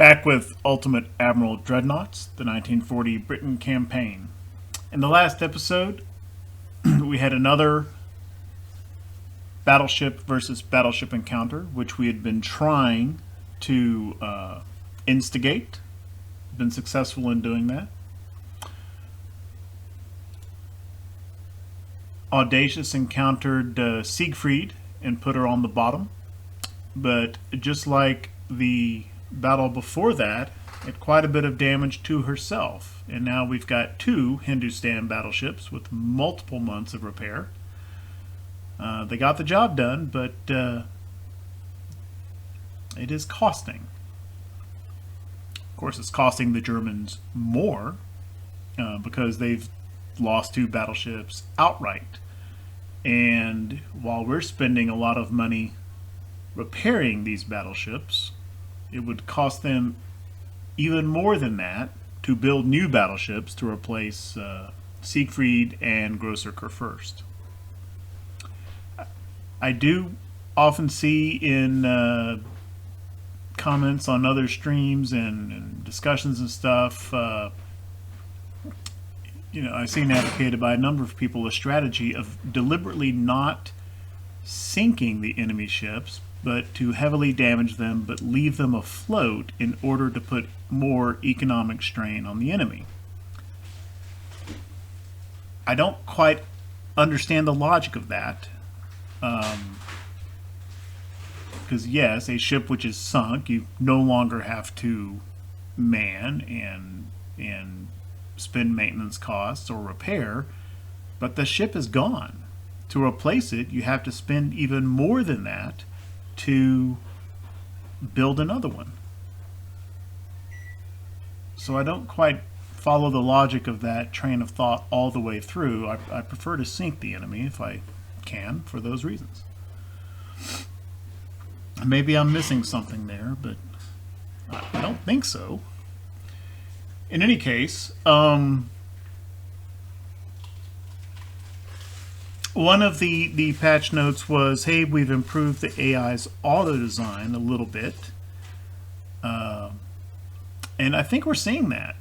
Back with Ultimate Admiral Dreadnoughts, the 1940 Britain campaign. In the last episode, we had another battleship versus battleship encounter, which we had been trying to instigate. Been successful in doing that. Audacious encountered Siegfried and put her on the bottom. But just like the battle before that, had quite a bit of damage to herself. And now we've got two Hindustan battleships with multiple months of repair. They got the job done, but it is costing. Of course, it's costing the Germans more because they've lost two battleships outright. And while we're spending a lot of money repairing these battleships, it would cost them even more than that to build new battleships to replace Siegfried and Großer Kurfürst. I do often see in comments on other streams and discussions and stuff, I've seen advocated by a number of people a strategy of deliberately not sinking the enemy ships, but to heavily damage them but leave them afloat in order to put more economic strain on the enemy. I don't quite understand the logic of that. Because yes, a ship which is sunk, you no longer have to man and spend maintenance costs or repair, but the ship is gone. To replace it, you have to spend even more than that to build another one. So I don't quite follow the logic of that train of thought all the way through. I prefer to sink the enemy if I can for those reasons. Maybe I'm missing something there, but I don't think so. In any case, one of the patch notes was, hey, we've improved the AI's auto design a little bit. And I think we're seeing that.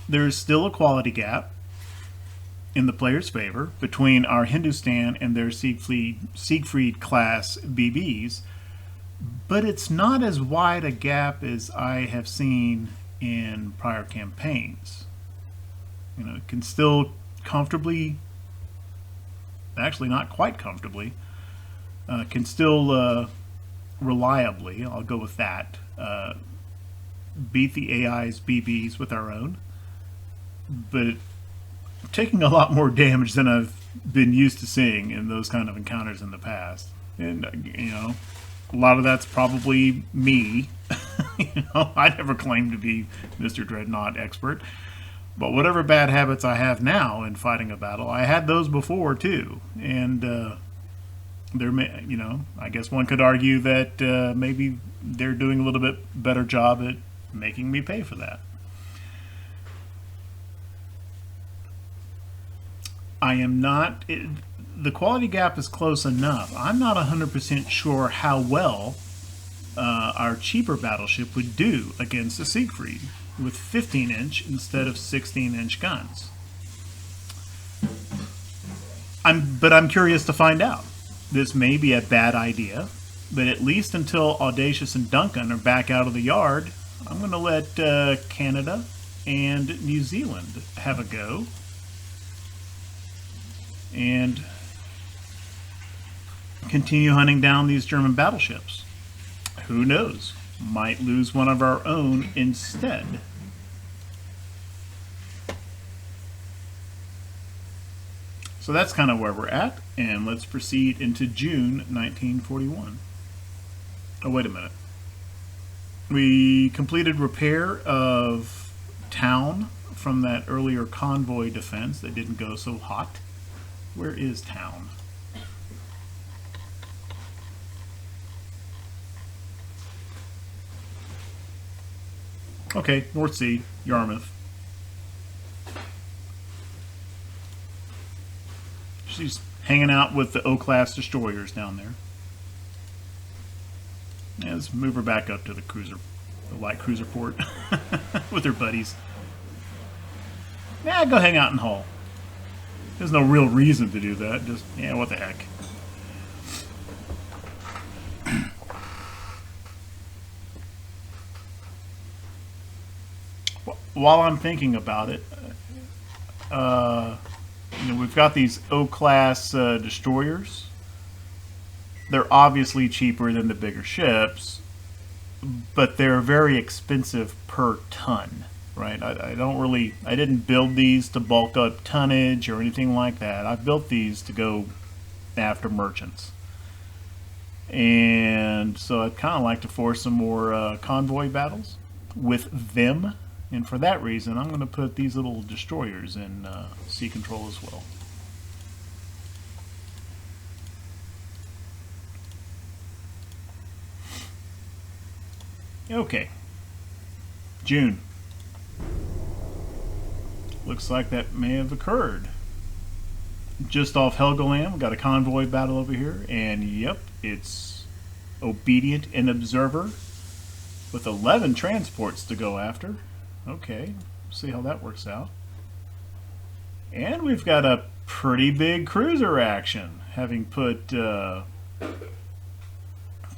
There's still a quality gap in the player's favor between our Hindustan and their Siegfried class BBs, but it's not as wide a gap as I have seen in prior campaigns. It can still comfortably, actually not quite comfortably, can still reliably, I'll go with that, beat the AI's BBs with our own, but taking a lot more damage than I've been used to seeing in those kind of encounters in the past. And a lot of that's probably me. I never claimed to be Mr. Dreadnought expert, but whatever bad habits I have now in fighting a battle, I had those before too. And I guess one could argue that maybe they're doing a little bit better job at making me pay for that. I am not, the quality gap is close enough. I'm not 100% sure how well our cheaper battleship would do against a Siegfried with 15-inch instead of 16-inch guns. But I'm curious to find out. This may be a bad idea, but at least until Audacious and Duncan are back out of the yard, I'm going to let Canada and New Zealand have a go. And continue hunting down these German battleships. Who knows? Might lose one of our own instead. So that's kind of where we're at, and let's proceed into June 1941. Oh, wait a minute. We completed repair of town from that earlier convoy defense that didn't go so hot. Where is town? Okay, North Sea, Yarmouth. She's hanging out with the O-class destroyers down there. Yeah, let's move her back up to the cruiser the light cruiser port with their buddies. Go hang out in Hull. There's no real reason to do that. Just, yeah, what the heck. While I'm thinking about it, we've got these O-class destroyers. They're obviously cheaper than the bigger ships, but they're very expensive per ton, right? I didn't build these to bulk up tonnage or anything like that. I built these to go after merchants. And so I'd kind of like to force some more convoy battles with them. And for that reason, I'm going to put these little destroyers in sea control as well. Okay. June. Looks like that may have occurred. Just off Helgoland, we've got a convoy battle over here. And yep, it's Obedient and Observer with 11 transports to go after. Okay, see how that works out. And we've got a pretty big cruiser action, having put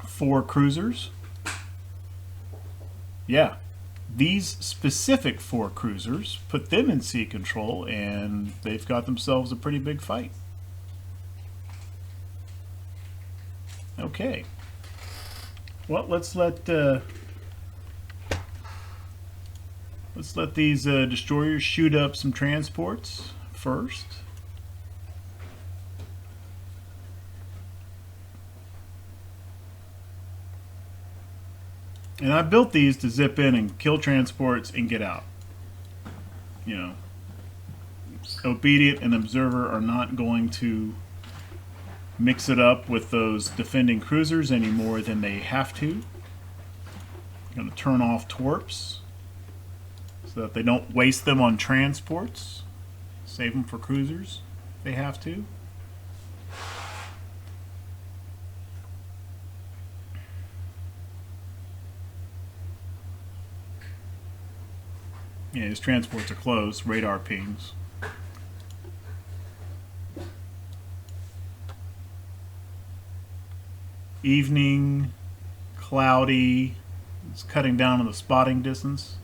4 cruisers. Yeah, these specific 4 cruisers, put them in sea control, and they've got themselves a pretty big fight. Okay. Well, let's let these destroyers shoot up some transports first. And I built these to zip in and kill transports and get out. You know, Obedient and Observer are not going to mix it up with those defending cruisers any more than they have to. I'm going to turn off torps so that they don't waste them on transports. Save them for cruisers if they have to. Yeah, his transports are closed. Radar pings. Evening, cloudy. It's cutting down on the spotting distance.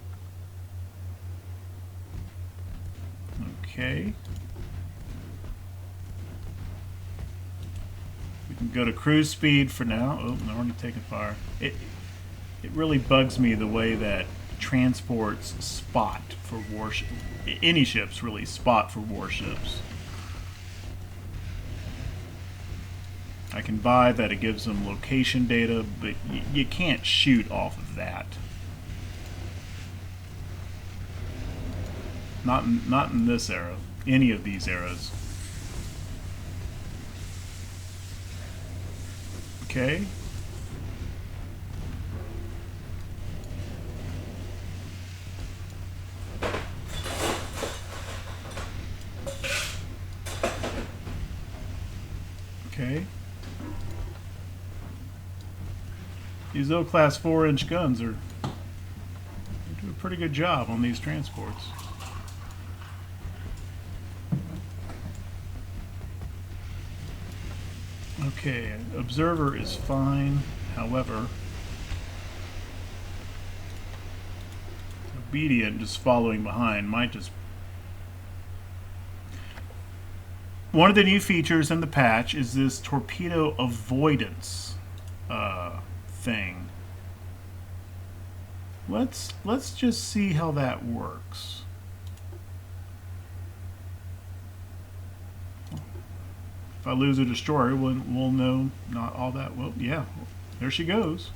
Okay. We can go to cruise speed for now. Oh, they're already taking fire. It really bugs me the way that transports spot for warships. Any ships really spot for warships. I can buy that it gives them location data, but you can't shoot off of that. Not in this era. Any of these eras. Okay. Okay. These O-class 4-inch guns are do a pretty good job on these transports. Okay, Observer is fine. However, Obedient just following behind might just... One of the new features in the patch is this Torpedo Avoidance thing. Let's just see how that works. If I lose a destroyer, we'll know not all that well. Yeah, there she goes.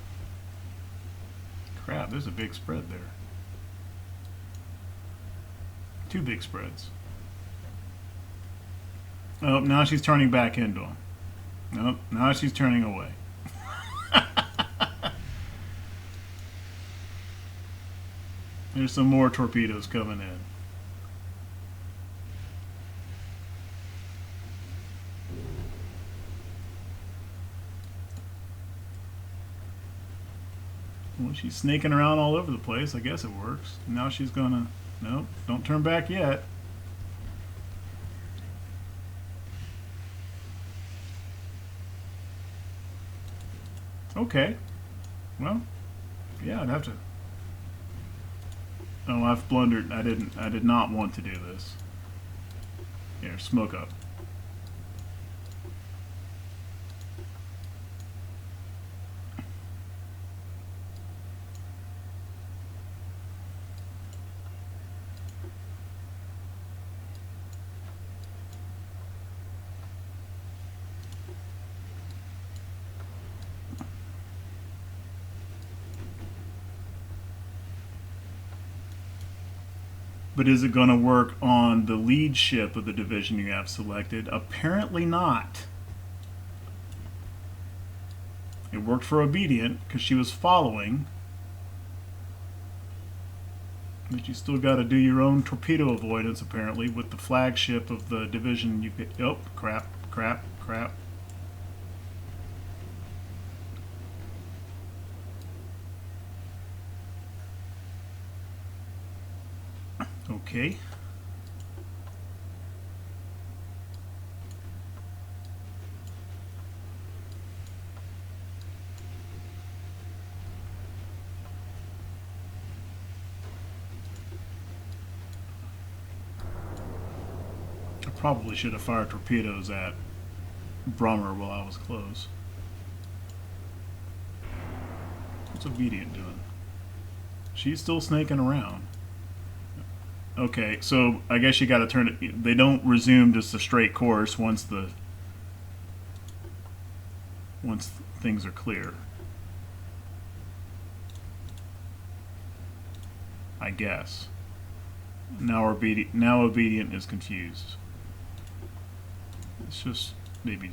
Crap, there's a big spread there. 2 big spreads. Oh, now she's turning back into him. Nope, now she's turning away. There's some more torpedoes coming in. Well, she's snaking around all over the place. I guess it works. Now she's gonna... Nope, don't turn back yet. Okay. Well, yeah, I'd have to... Oh, I've blundered. I did not want to do this. Here, smoke up. But is it going to work on the lead ship of the division you have selected? Apparently not. It worked for Obedient because she was following. But you still got to do your own torpedo avoidance, apparently, with the flagship of the division you get. Oh, crap, crap, crap. Okay. I probably should have fired torpedoes at Brummer while I was close. What's Obedient doing? She's still snaking around. Okay, so I guess you got to turn it. They don't resume just a straight course once things are clear. I guess. Now Obedient is confused. It's just maybe.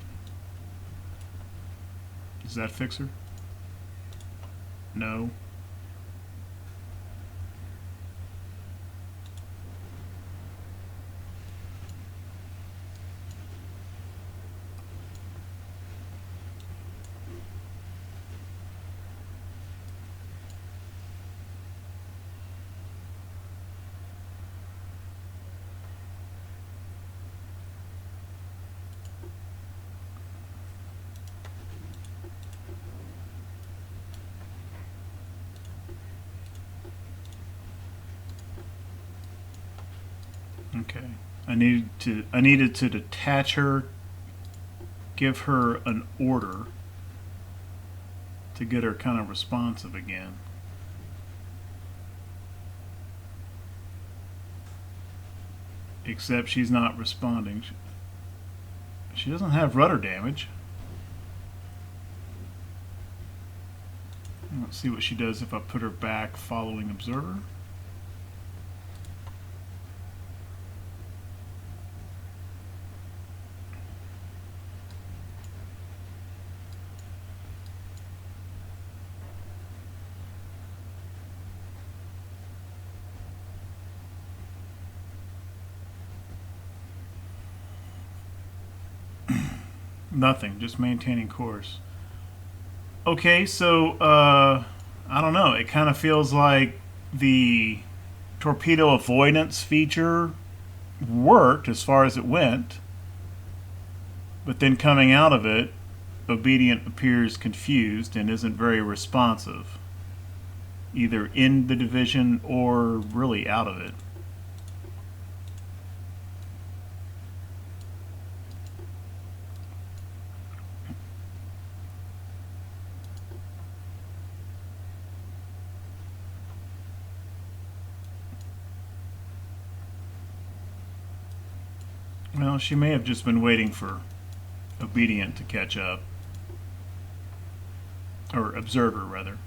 Does that fix her? No. Okay. I needed to detach her, give her an order to get her kind of responsive again. Except she's not responding. She doesn't have rudder damage. Let's see what she does if I put her back following observer. Nothing, just maintaining course. Okay, so I don't know. It kind of feels like the torpedo avoidance feature worked as far as it went, but then coming out of it, Obedient appears confused and isn't very responsive, either in the division or really out of it. Well, she may have just been waiting for Obedient to catch up. Or Observer, rather.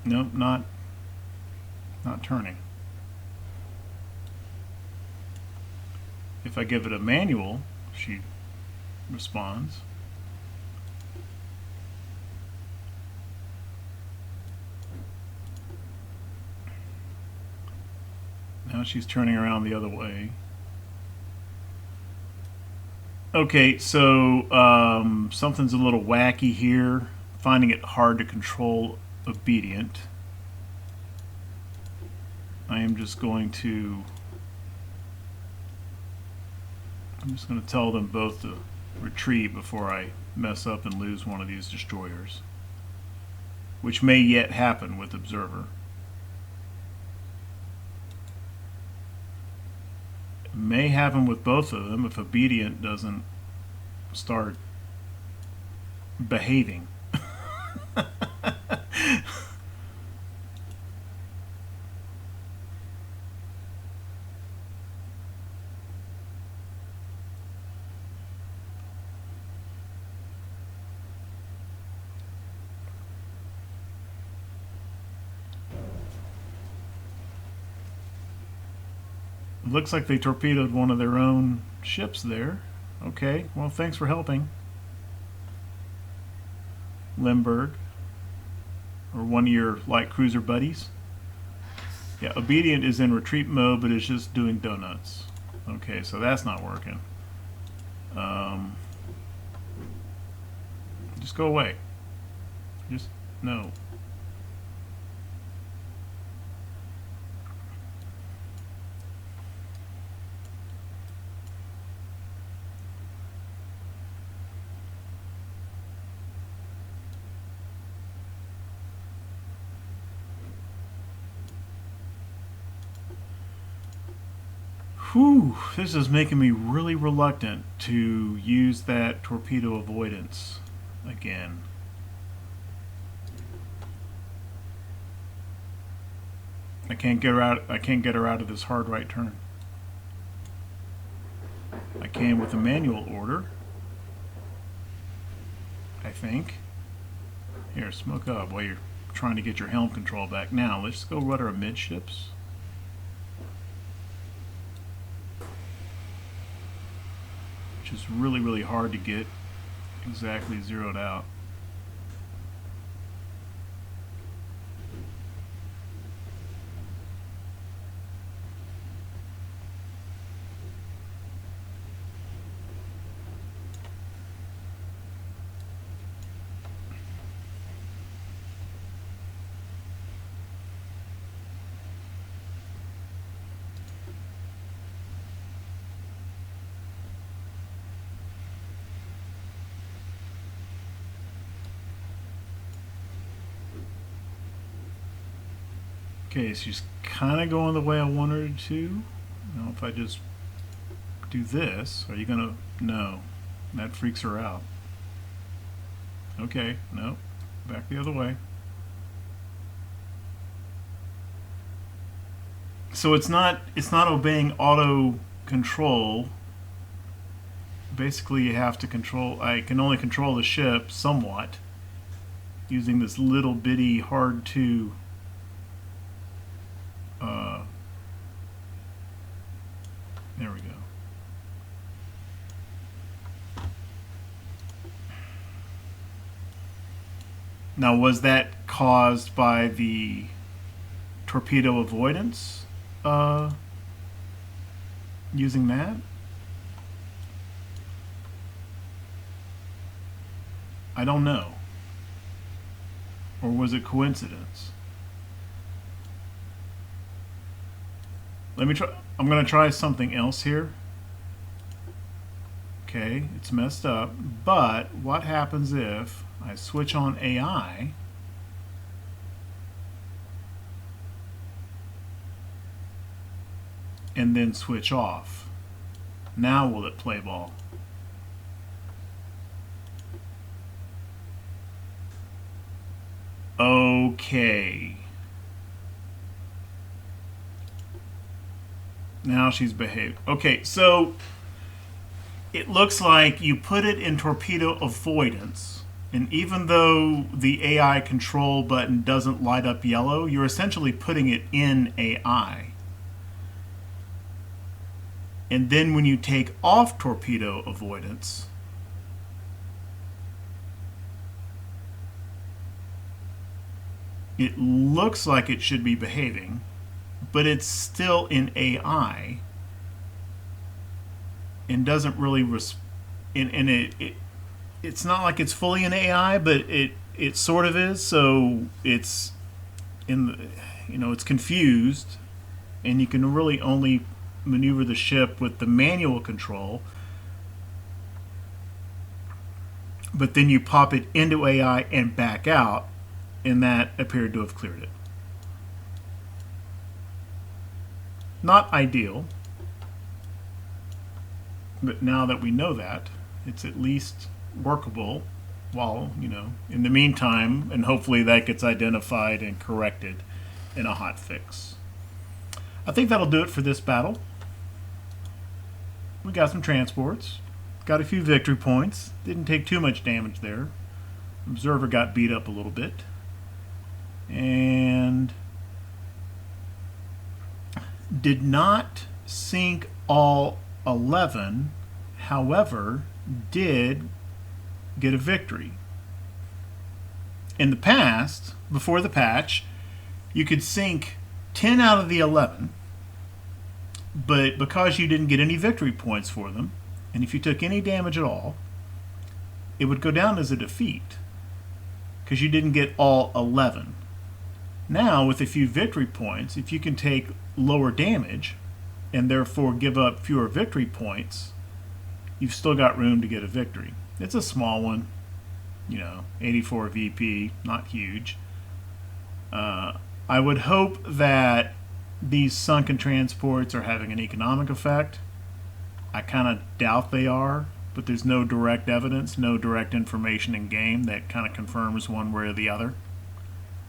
Nope, not turning. If I give it a manual, she responds. Now she's turning around the other way. Okay, so something's a little wacky here. finding it hard to control Obedient, I am just going to tell them both to retreat before I mess up and lose one of these destroyers, which may yet happen with Observer. It may happen with both of them if Obedient doesn't start behaving. Looks like they torpedoed one of their own ships there. Okay, well, thanks for helping. Limburg, or one of your light cruiser buddies. Yeah, Obedient is in retreat mode, but it's just doing donuts. Okay, so that's not working. Just go away. Just, no. Whew, this is making me really reluctant to use that torpedo avoidance again. I can't get her out of this hard right turn. I can with a manual order, I think. Here, smoke up while you're trying to get your helm control back. Now, let's go rudder amidships. Which is really, really hard to get exactly zeroed out. Okay, she's kind of going the way I want her to. Now, if I just do this, are you gonna? No, that freaks her out. Okay, no, back the other way. So it's not obeying auto control. Basically, you have to control. I can only control the ship somewhat using this little bitty hard to. There we go. Now, was that caused by the torpedo avoidance? Using that? I don't know. Or was it coincidence? Let me try. I'm going to try something else here. Okay, it's messed up. But what happens if I switch on AI and then switch off? Now will it play ball? Okay. Now she's behaved. Okay, so it looks like you put it in torpedo avoidance, and even though the AI control button doesn't light up yellow, you're essentially putting it in AI. And then when you take off torpedo avoidance, it looks like it should be behaving, but it's still in AI and doesn't really it's not like it's fully in AI, but it sort of is. So it's in the, it's confused, and you can really only maneuver the ship with the manual control. But then you pop it into AI and back out, and that appeared to have cleared it. Not ideal, but now that we know that, it's at least workable while, in the meantime, and hopefully that gets identified and corrected in a hot fix. I think that'll do it for this battle. We got some transports, got a few victory points, didn't take too much damage there. Observer got beat up a little bit, and did not sink all 11, however, did get a victory. In the past, before the patch, you could sink 10 out of the 11, but because you didn't get any victory points for them, and if you took any damage at all, it would go down as a defeat because you didn't get all 11. Now, with a few victory points, if you can take lower damage and therefore give up fewer victory points, you've still got room to get a victory. It's a small one, 84 VP, not huge. I would hope that these sunken transports are having an economic effect. I kind of doubt they are, but there's no direct evidence, no direct information in game that kind of confirms one way or the other.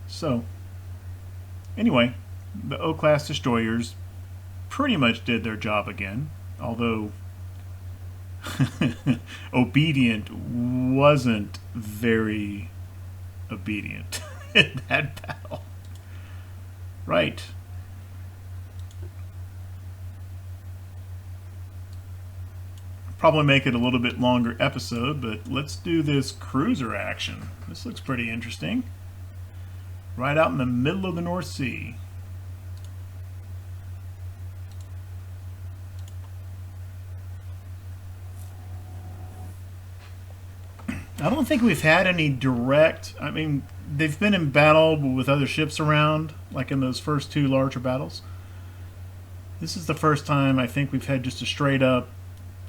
So, anyway, the O-class destroyers pretty much did their job again, although Obedient wasn't very obedient in that battle. Right. Probably make it a little bit longer episode, but let's do this cruiser action. This looks pretty interesting. Right out in the middle of the North Sea. I don't think we've had any direct, they've been in battle with other ships around, like in those first two larger battles. This is the first time I think we've had just a straight up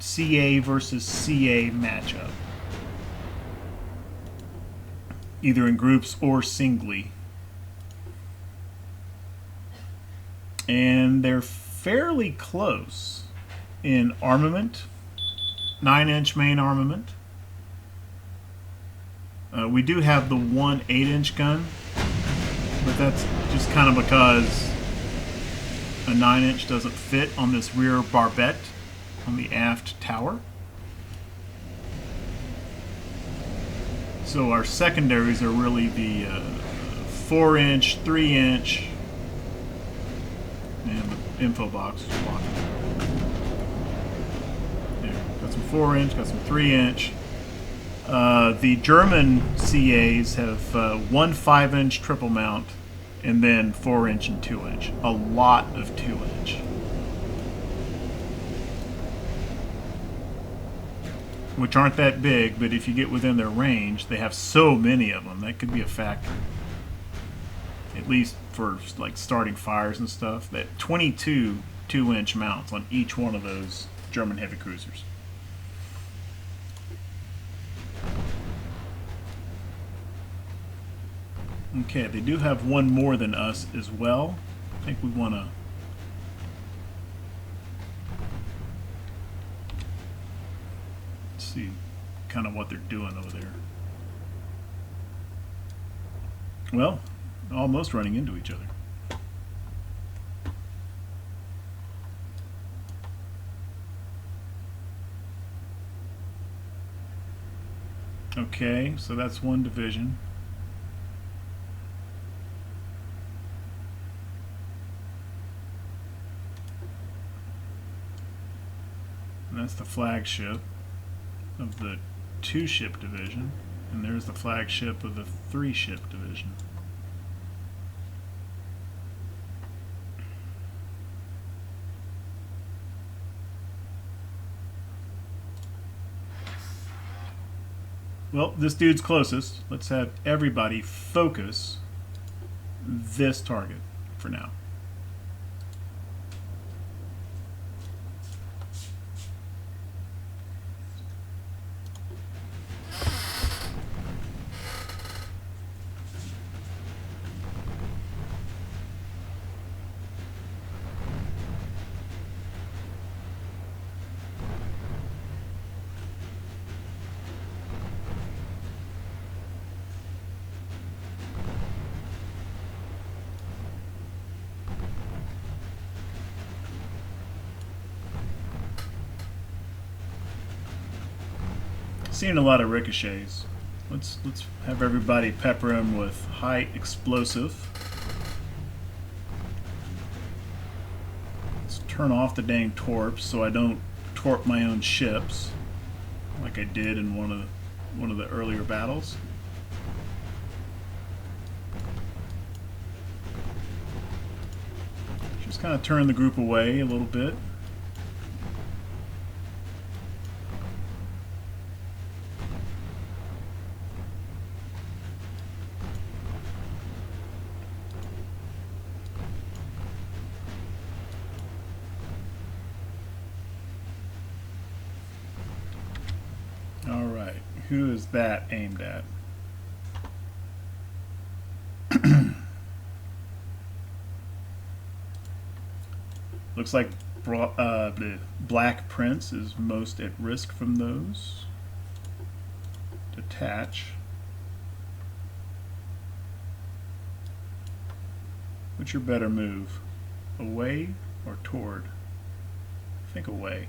CA versus CA matchup. Either in groups or singly. And they're fairly close in armament. 9-inch main armament. We do have the one 8-inch gun, but that's just kind of because a 9-inch doesn't fit on this rear barbette on the aft tower. So our secondaries are really the 4-inch, 3-inch, and the info box is blocking. There, got some 4-inch, got some 3-inch. The German CAs have one 5-inch triple mount and then 4-inch and 2-inch. A lot of 2-inch. Which aren't that big, but if you get within their range, they have so many of them. That could be a factor. At least for like starting fires and stuff. That 22 2-inch mounts on each one of those German heavy cruisers. Okay, they do have one more than us as well. I think we want to... see kind of what they're doing over there. Well, almost running into each other. Okay, so that's one division. And that's the flagship of the 2-ship division, and there's the flagship of the 3-ship division. Well, this dude's closest. Let's have everybody focus this target for now. Seeing a lot of ricochets. Let's have everybody pepper him with high explosive. Let's turn off the dang torps so I don't torp my own ships like I did in one of the earlier battles. Just kind of turn the group away a little bit. Alright, who is that aimed at? Looks like the Black Prince is most at risk from those. Detach. What's your better move? Away or toward? I think away.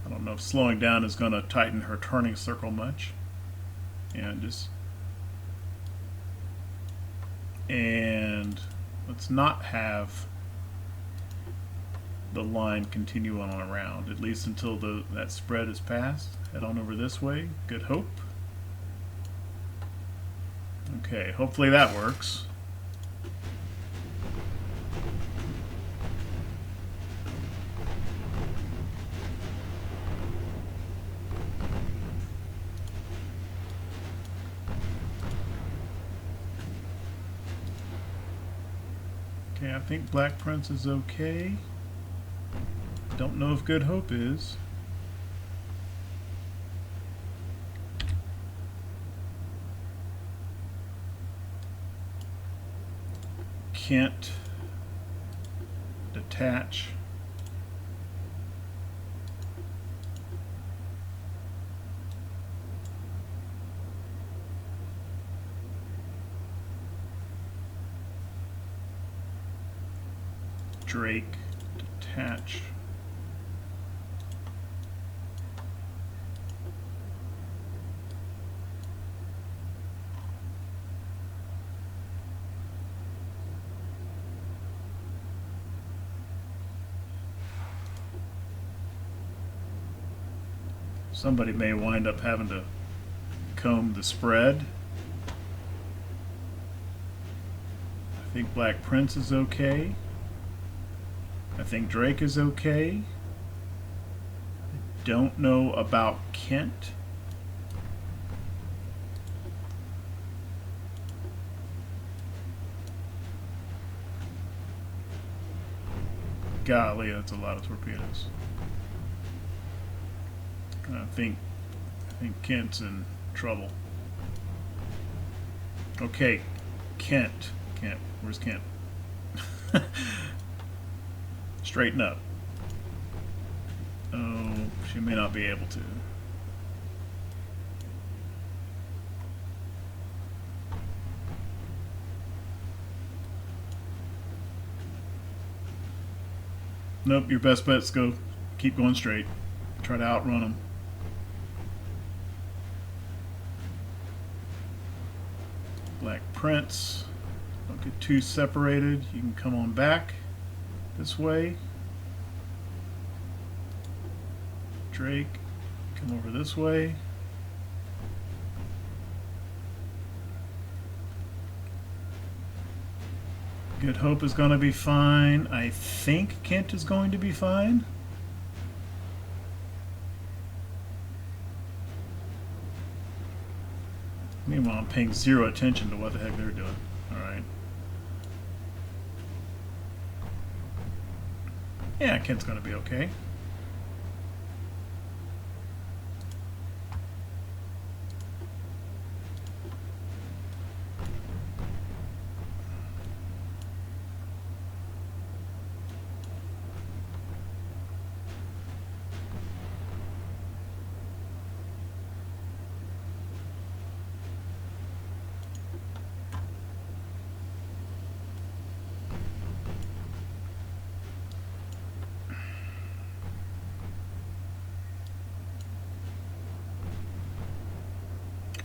I don't know if slowing down is going to tighten her turning circle much. And let's not have the line continue on around, at least until that spread is passed. Head on over this way. Good hope. Okay, hopefully that works. Okay, I think Black Prince is okay. Don't know if Good Hope is. Kent. Detach. Drake, detach. Somebody may wind up having to comb the spread. I think Black Prince is okay. I think Drake is okay. I don't know about Kent. Golly, that's a lot of torpedoes. I think Kent's in trouble. Okay, Kent. Where's Kent? Straighten up. Oh, she may not be able to. Nope, your best bet's keep going straight. Try to outrun them. Black Prince. Don't get too separated. You can come on back this way. Drake, come over this way. Good Hope is going to be fine. I think Kent is going to be fine. Meanwhile, I'm paying zero attention to what the heck they're doing. Alright. Yeah, Kent's gonna be okay.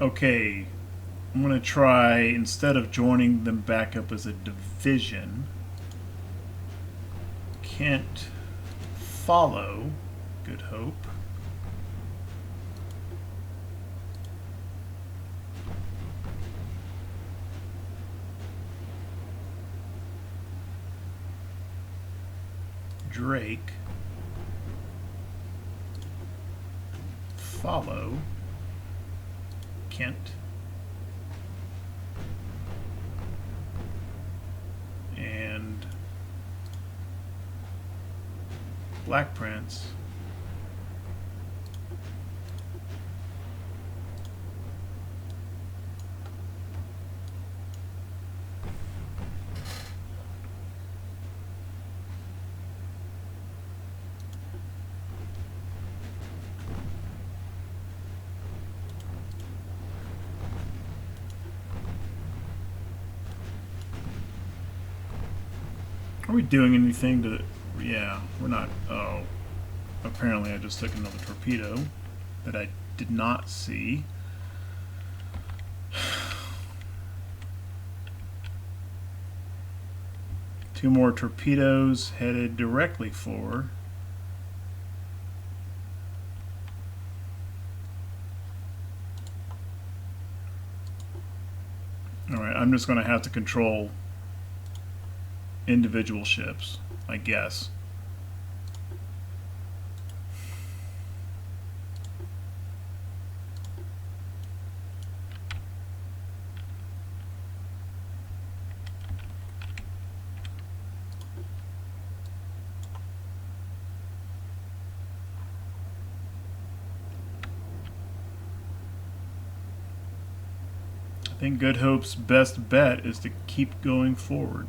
Okay, I'm going to try, instead of joining them back up as a division, Kent follow Good Hope. Drake follow Kent. And Black Prince Are we doing anything to... Yeah, we're not... Oh. Apparently I just took another torpedo that I did not see. Two more torpedoes headed directly for... Alright, I'm just going to have to control individual ships, I guess. I think Good Hope's best bet is to keep going forward.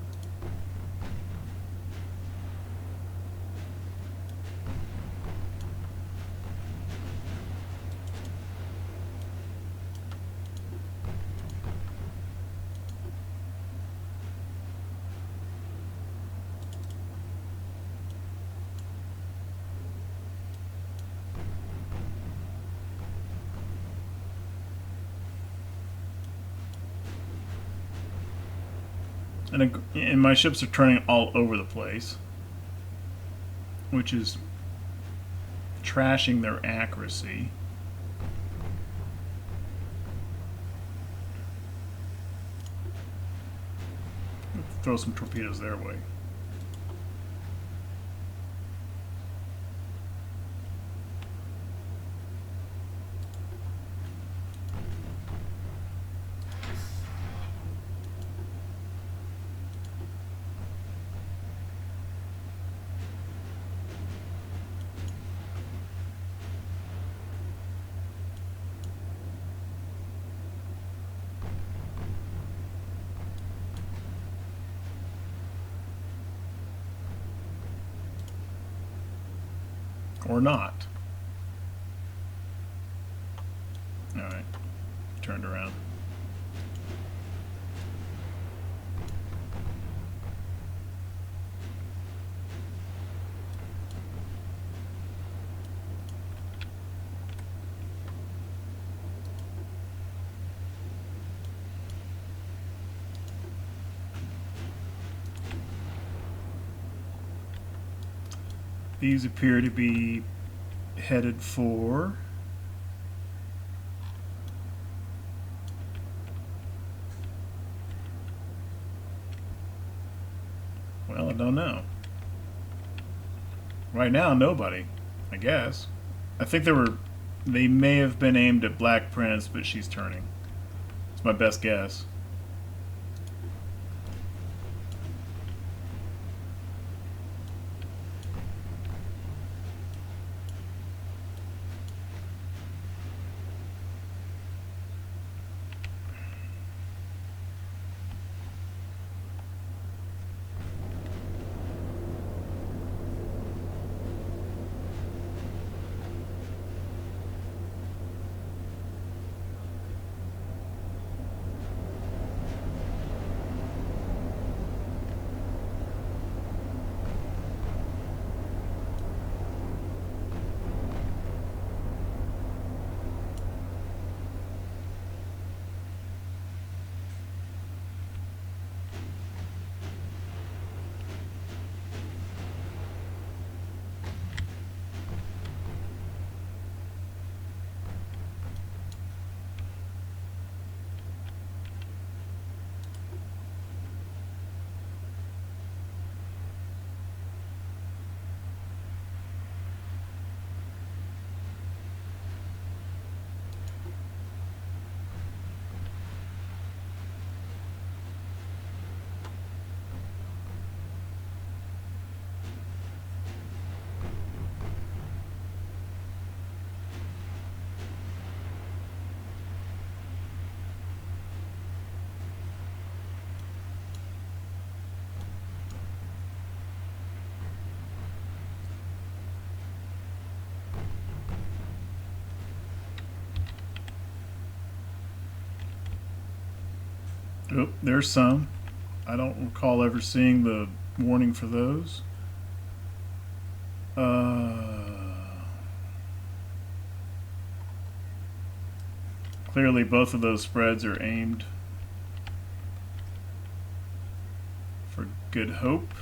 And my ships are turning all over the place, which is trashing their accuracy. Throw some torpedoes their way. Or not. Alright. Turned around. These appear to be headed for well, I don't know. Right now, nobody, I guess. I think they may have been aimed at Black Prince, but she's turning. my best guess. Oh, there's some. I don't recall ever seeing the warning for those. Clearly both of those spreads are aimed for Good Hope.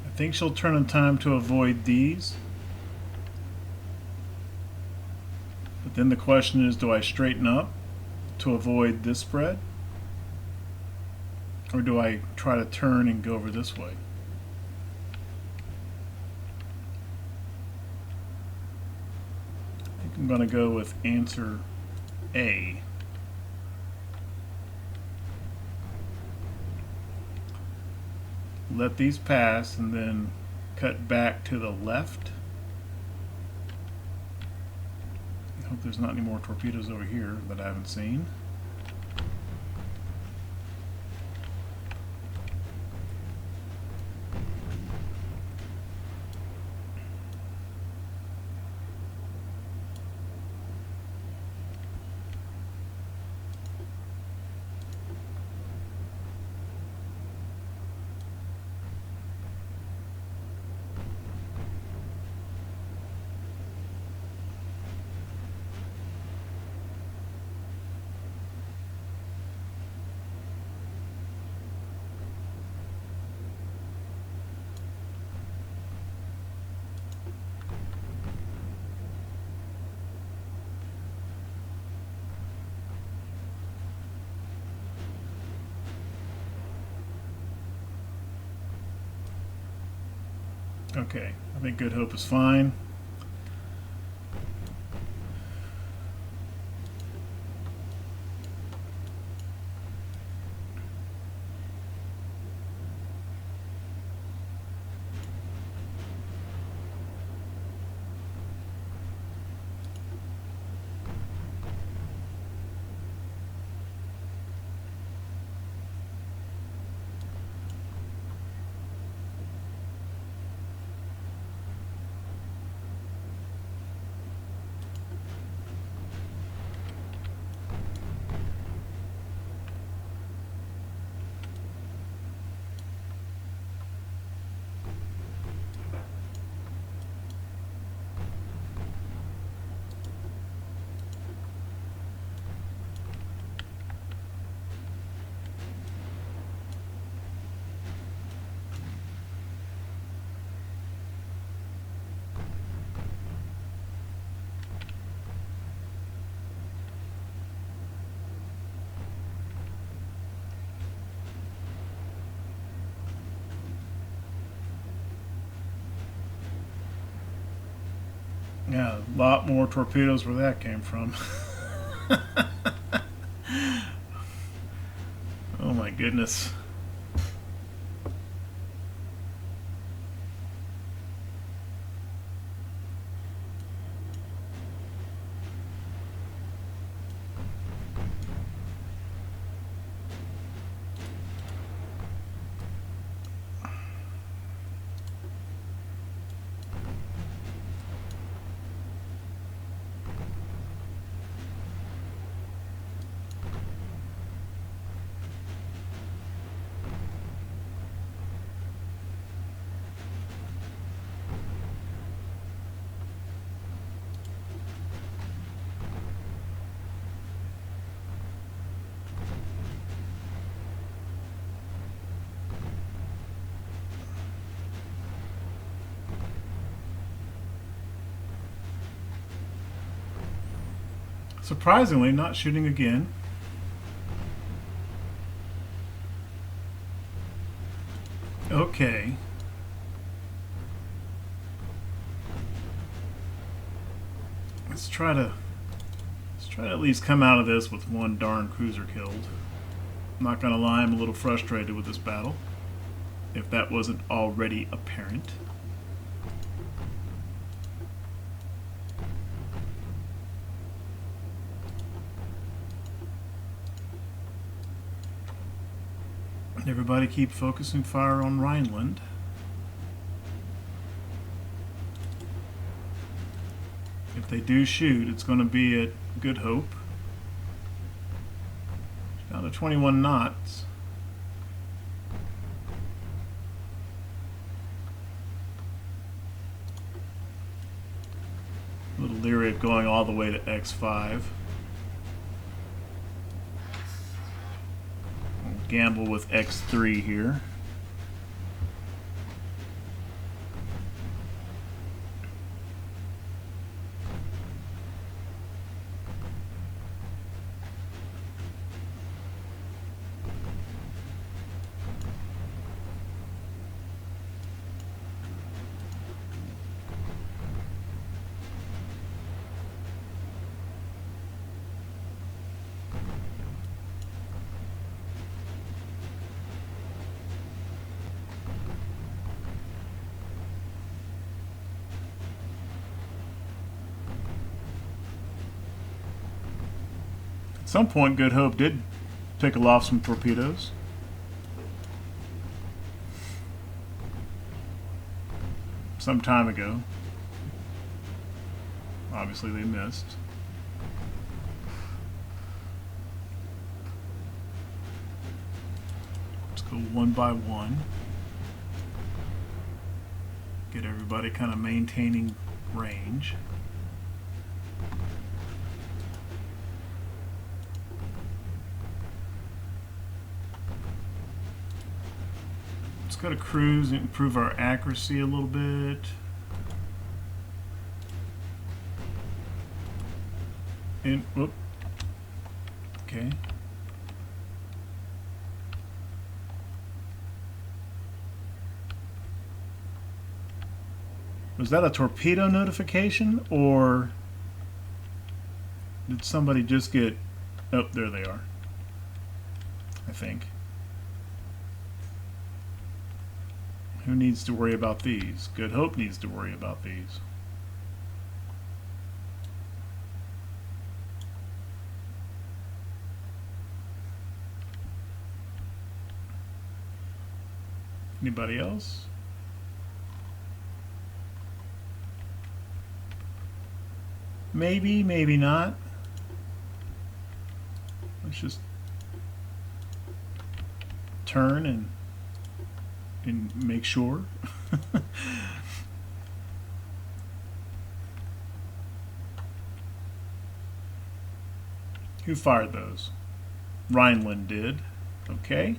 I think she'll turn in time to avoid these. But then the question is, do I straighten up to avoid this spread? Or do I try to turn and go over this way? I think I'm going to go with answer A. Let these pass and then cut back to the left. I hope there's not any more torpedoes over here that I haven't seen. Okay, I think Good Hope is fine. Yeah, a lot more torpedoes where that came from. Oh my goodness. Surprisingly, not shooting again. Okay. Let's try to at least come out of this with one darn cruiser killed. I'm not gonna lie, I'm a little frustrated with this battle, if that wasn't already apparent. Everybody keep focusing fire on Rhineland. If they do shoot, it's going to be at Good Hope. Down to 21 knots. A little leery of going all the way to X5. We'll gamble with X3 here. At some point, Good Hope did tickle off some torpedoes. Some time ago. Obviously, they missed. Let's go one by one. Get everybody kind of maintaining range. Let's go to cruise and improve our accuracy a little bit. And whoop. Okay. Was that a torpedo notification, or did somebody just get... Oh, there they are. I think. Who needs to worry about these? Good Hope needs to worry about these. Anybody else? Maybe, maybe not. Let's just turn and make sure. Who fired those? Rhineland did. Okay.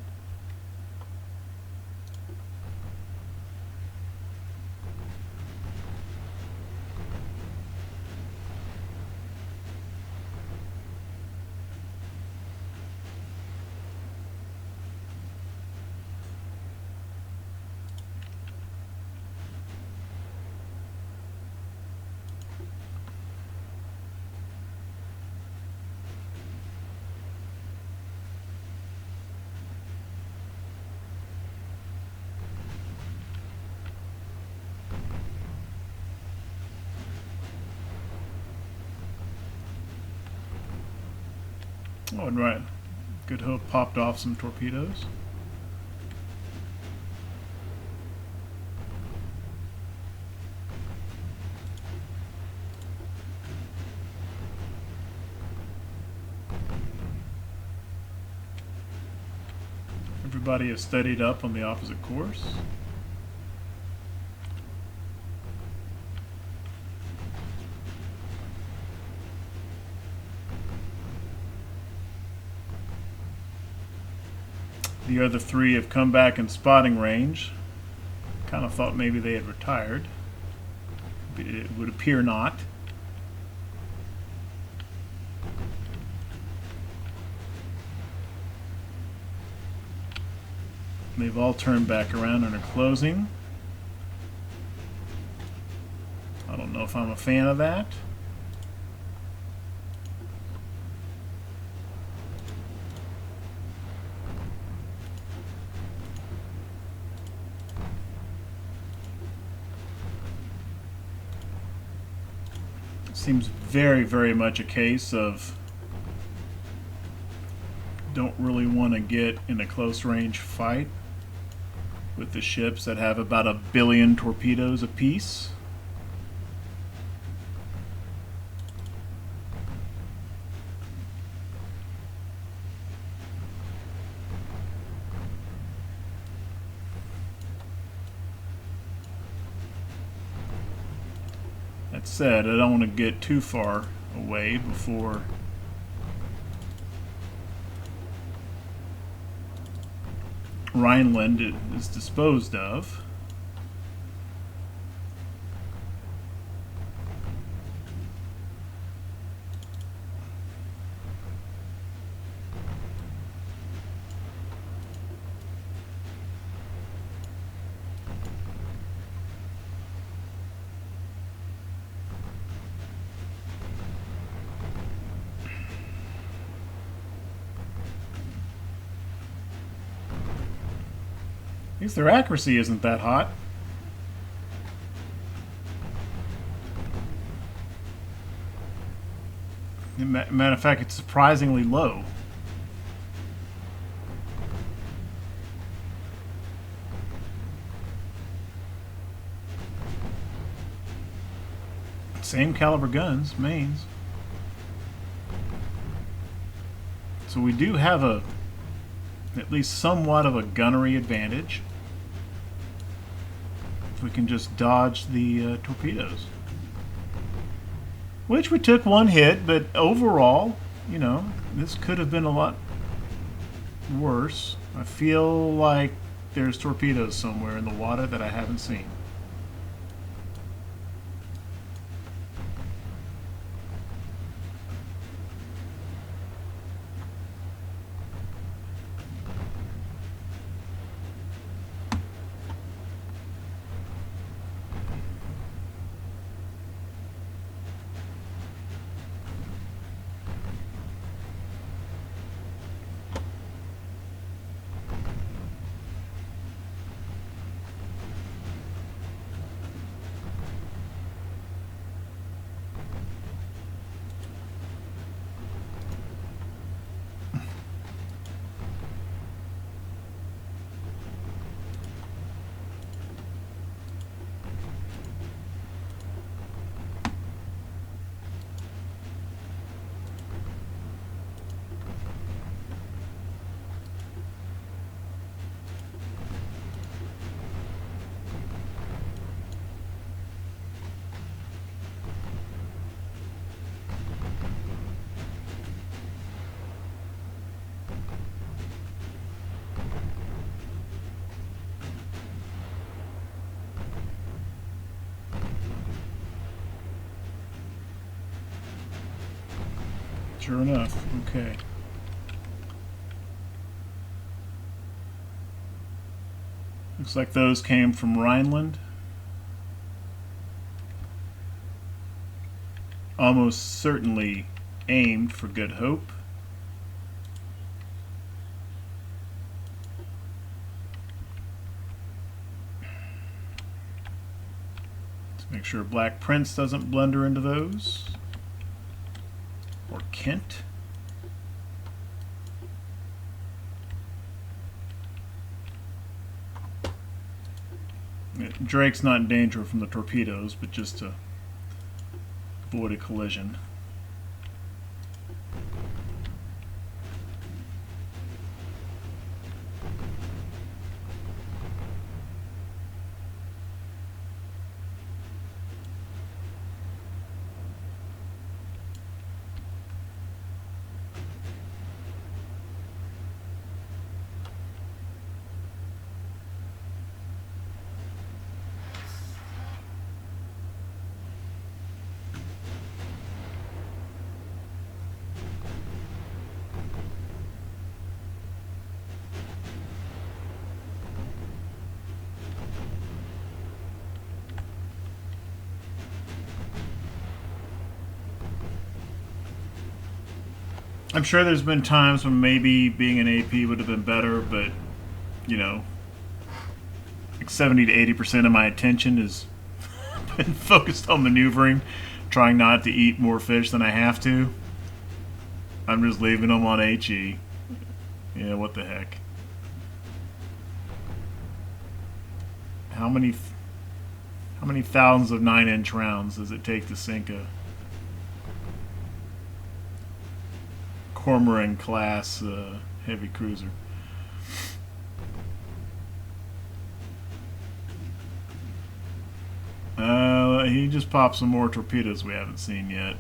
Oh, and right. Good Hope popped off some torpedoes. Everybody has steadied up on the opposite course. The other three have come back in spotting range. Kind of thought maybe they had retired. It would appear not. They've all turned back around and are closing. I don't know if I'm a fan of that. Seems very, very much a case of don't really want to get in a close range fight with the ships that have about 1 billion torpedoes apiece. That said, I don't want to get too far away before Rhineland is disposed of. At least their accuracy isn't that hot. Matter of fact, it's surprisingly low. Same caliber guns, mains. So we do have at least somewhat of a gunnery advantage. We can just dodge the torpedoes. Which we took one hit, but overall, you know, this could have been a lot worse. I feel like there's torpedoes somewhere in the water that I haven't seen. Sure enough, okay. Looks like those came from Rhineland. Almost certainly aimed for Good Hope. Let's make sure Black Prince doesn't blunder into those. Or Kent. Drake's not in danger from the torpedoes, but just to avoid a collision. I'm sure there's been times when maybe being an AP would have been better, but, you know, like 70 to 80% of my attention has been focused on maneuvering, trying not to eat more fish than I have to. I'm just leaving them on HE. Yeah, what the heck. How many thousands of 9-inch rounds does it take to sink a Cormoran class heavy cruiser? He just popped some more torpedoes we haven't seen yet.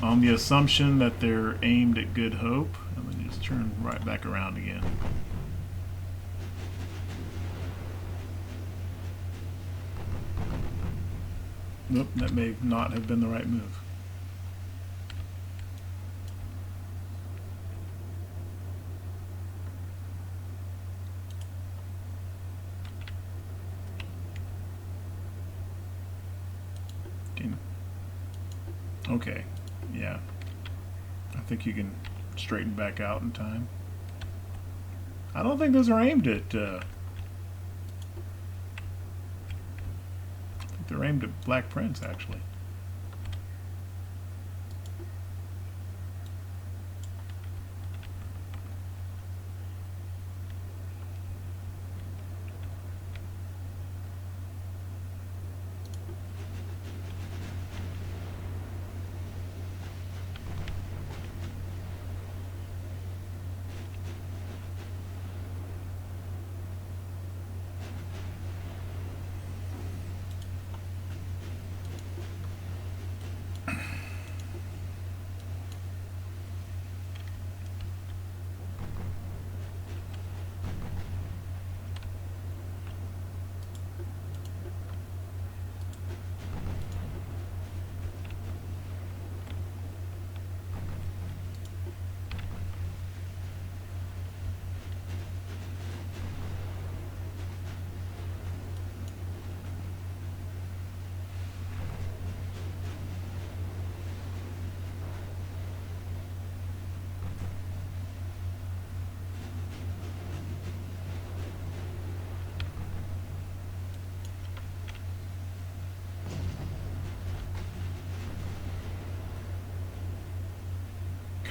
On the assumption that they're aimed at Good Hope. And then just turn right back around again. Nope, that may not have been the right move. Okay, yeah. I think you can straighten back out in time. I don't think those are aimed at... I think they're aimed at Black Prince, actually.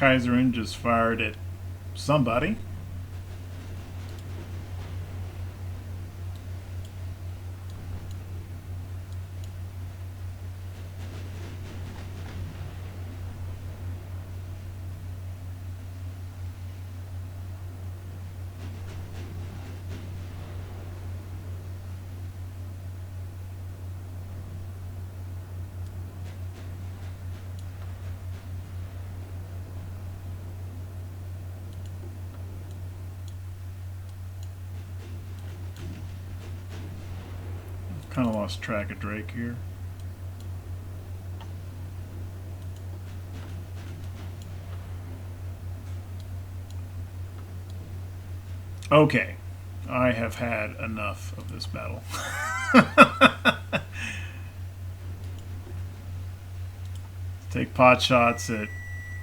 Kaiserin just fired at somebody. Kind of lost track of Drake here. Okay, I have had enough of this battle. Take pot shots at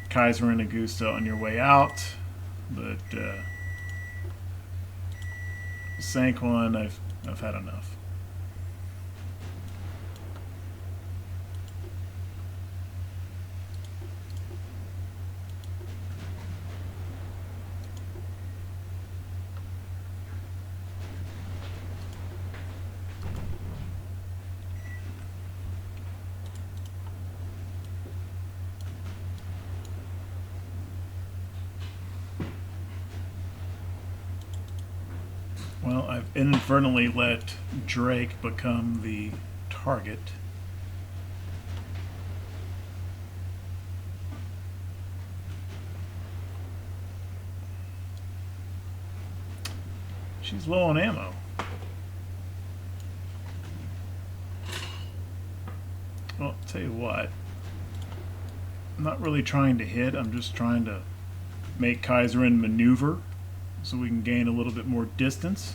Kaiser and Augusta on your way out, but sank one. I've had enough. Well, I've inadvertently let Drake become the target. She's low on ammo. Well, I'll tell you what. I'm not really trying to hit. I'm just trying to make Kaiserin maneuver so we can gain a little bit more distance.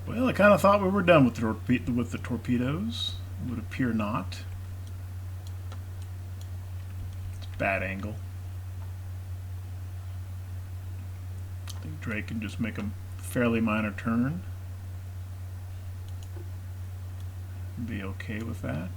Well, I kind of thought we were done with the torpedoes. It would appear not. It's a bad angle. I think Drake can just make a fairly minor turn. Be okay with that.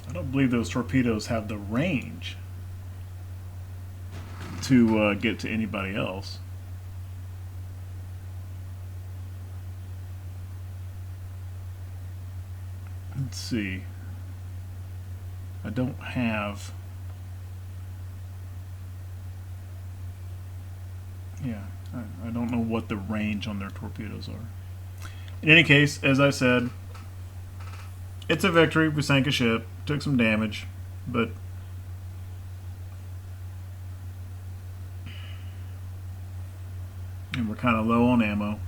I don't believe those torpedoes have the range to get to anybody else. Let's see. I don't have... Yeah, I don't know what the range on their torpedoes are. In any case, as I said, it's a victory. We sank a ship, took some damage, but and we're kind of low on ammo.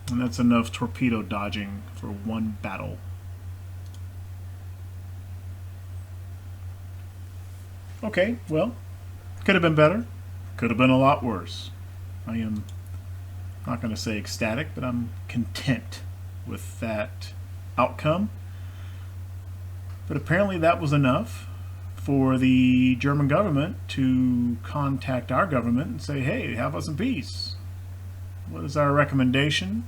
And that's enough torpedo dodging for one battle. Okay, well, could have been better. Could have been a lot worse. I am not going to say ecstatic, but I'm content with that outcome. But apparently that was enough for the German government to contact our government and say, hey, have us in peace. What is our recommendation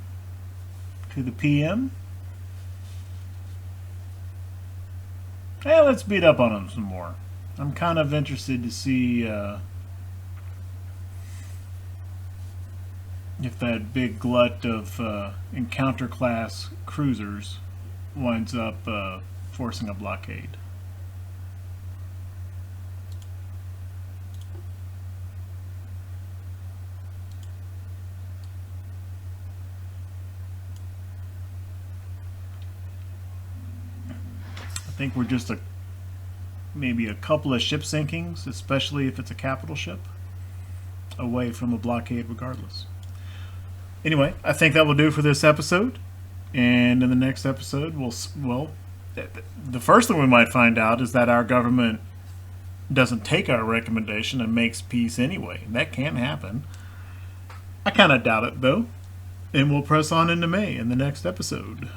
to the PM? Hey, let's beat up on them some more. I'm kind of interested to see if that big glut of encounter class cruisers winds up forcing a blockade. I think we're just maybe a couple of ship sinkings, especially if it's a capital ship, away from a blockade regardless. Anyway, I think that will do for this episode. And in the next episode, the first thing we might find out is that our government doesn't take our recommendation and makes peace anyway. That can happen. I kind of doubt it, though. And we'll press on into May in the next episode.